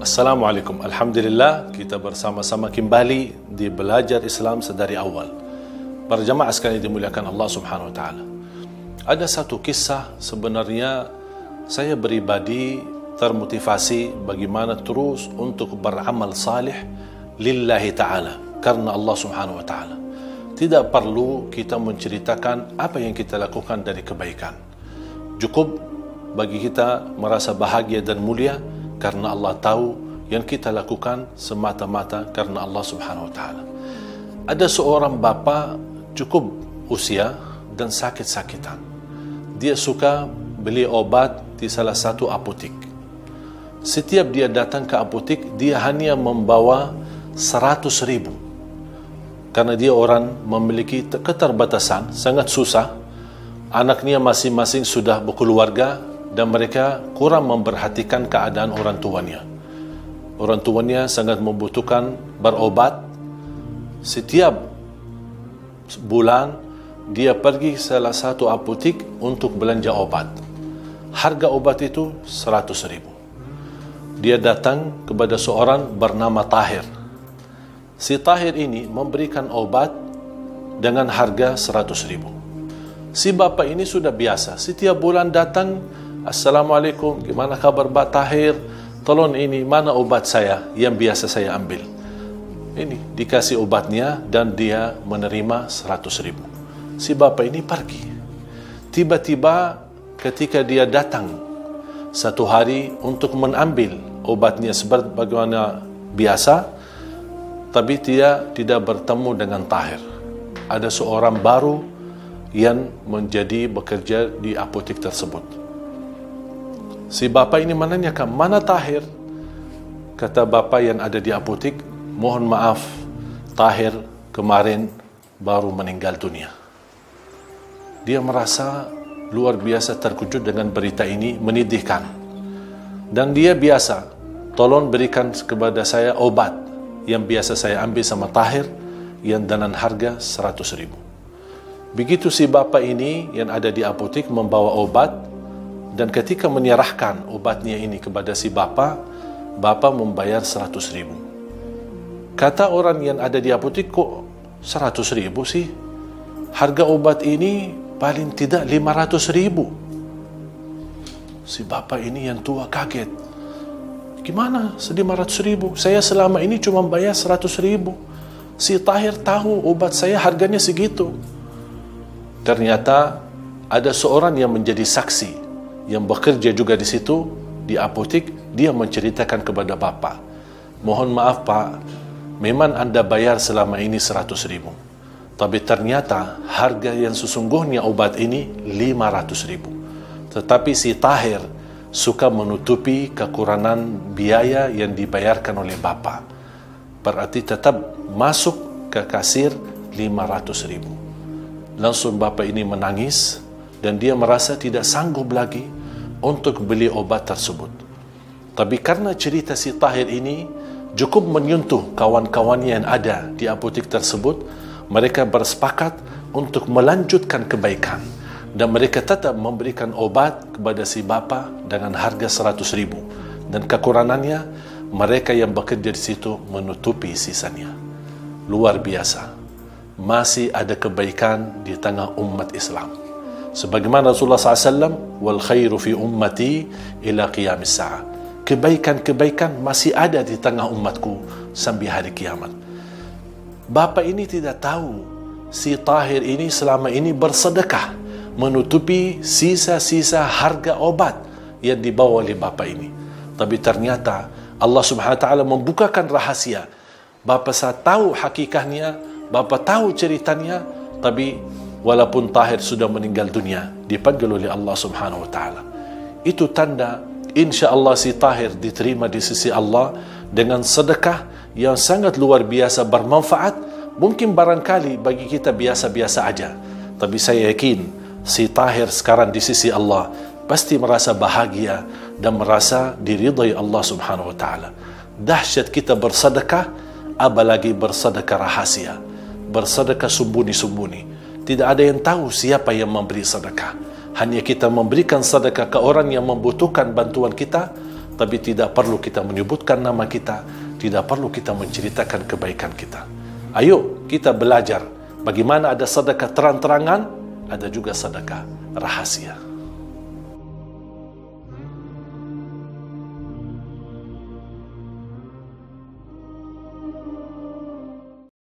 Assalamualaikum. Alhamdulillah, kita bersama-sama kembali di belajar Islam sedari awal. Para jamaah sekalian dimuliakan Allah Subhanahu wa taala. Ada satu kisah sebenarnya saya pribadi termotivasi bagaimana terus untuk beramal salih lillahi taala karena Allah Subhanahu wa taala. Tidak perlu kita menceritakan apa yang kita lakukan dari kebaikan. Cukup bagi kita merasa bahagia dan mulia karena Allah tahu yang kita lakukan semata-mata karena Allah Subhanahu wa taala. Ada seorang bapa cukup usia dan sakit-sakitan. Dia suka beli obat di salah satu apotek. Setiap dia datang ke apotek, dia hanya membawa 100.000. Karena dia orang memiliki keterbatasan, sangat susah. Anaknya masing-masing sudah berkeluarga dan mereka kurang memperhatikan keadaan orang tuanya. Orang tuanya sangat membutuhkan berobat. Setiap bulan dia pergi salah satu apotek untuk belanja obat. Harga obat itu 100.000. Dia datang kepada seorang bernama Tahir. Si Tahir ini memberikan obat dengan harga 100.000. Si bapak ini sudah biasa. Setiap bulan datang, Assalamualaikum, gimana kabar Pak Tahir? Tolong ini, mana obat saya yang biasa saya ambil? Ini, dikasih obatnya dan dia menerima 100.000. Si bapak ini pergi. Tiba-tiba ketika dia datang satu hari untuk mengambil obatnya sebagaimana biasa, tapi dia tidak bertemu dengan Tahir. Ada seorang baru yang menjadi bekerja di apotek tersebut. Si bapa ini menanyakan, mana Tahir? Kata bapa yang ada di apotek, mohon maaf, Tahir kemarin baru meninggal dunia. Dia merasa luar biasa terkejut dengan berita ini, menyedihkan. Dan dia biasa, tolong berikan kepada saya obat yang biasa saya ambil sama Tahir, yang dengan harga 100.000. Begitu si bapa ini yang ada di apotek membawa obat, dan ketika menyerahkan obatnya ini kepada si bapa membayar 100.000. Kata orang yang ada di apotek, kok 100.000 sih? Harga obat ini paling tidak 500.000. Si bapa ini yang tua kaget. Gimana 500.000? Saya selama ini cuma bayar 100.000. Si Tahir tahu obat saya harganya segitu. Ternyata ada seorang yang menjadi saksi, yang bekerja juga di situ, di apotek. Dia menceritakan kepada bapak, mohon maaf Pak, memang Anda bayar selama ini 100.000. Tapi ternyata harga yang sesungguhnya obat ini 500.000. Tetapi si Tahir suka menutupi kekurangan biaya yang dibayarkan oleh bapak. Berarti tetap masuk ke kasir 500.000. Langsung bapak ini menangis dan dia merasa tidak sanggup lagi untuk beli obat tersebut. Tapi karena cerita si Tahir ini cukup menyentuh kawan-kawannya yang ada di apotek tersebut, mereka bersepakat untuk melanjutkan kebaikan dan mereka tetap memberikan obat kepada si bapa dengan harga 100.000, dan kekurangannya mereka yang bekerja di situ menutupi sisanya. Luar biasa, masih ada kebaikan di tengah umat Islam. Sebagaimana Rasulullah SAW, wal khairu fi ummati ila qiyamis sa'ah. Kebaikan-kebaikan masih ada di tengah umatku sampai hari kiamat. Bapak ini tidak tahu si Tahir ini selama ini bersedekah menutupi sisa-sisa harga obat yang dibawa oleh bapak ini. Tapi ternyata Allah Subhanahu wa taala membukakan rahasia. Bapak saya tahu hakikatnya, bapak tahu ceritanya, tapi walaupun Tahir sudah meninggal dunia, dipanggil oleh Allah Subhanahu wa taala. Itu tanda insya-Allah si Tahir diterima di sisi Allah dengan sedekah yang sangat luar biasa bermanfaat. Mungkin barangkali bagi kita biasa-biasa aja, tapi saya yakin si Tahir sekarang di sisi Allah pasti merasa bahagia dan merasa diridhai Allah Subhanahu wa taala. Dahsyat kita bersedekah, apalagi bersedekah rahasia, bersedekah sembunyi-sembunyi. Tidak ada yang tahu siapa yang memberi sedekah. Hanya kita memberikan sedekah ke orang yang membutuhkan bantuan kita, tapi tidak perlu kita menyebutkan nama kita, tidak perlu kita menceritakan kebaikan kita. Ayo kita belajar bagaimana ada sedekah terang-terangan, ada juga sedekah rahasia.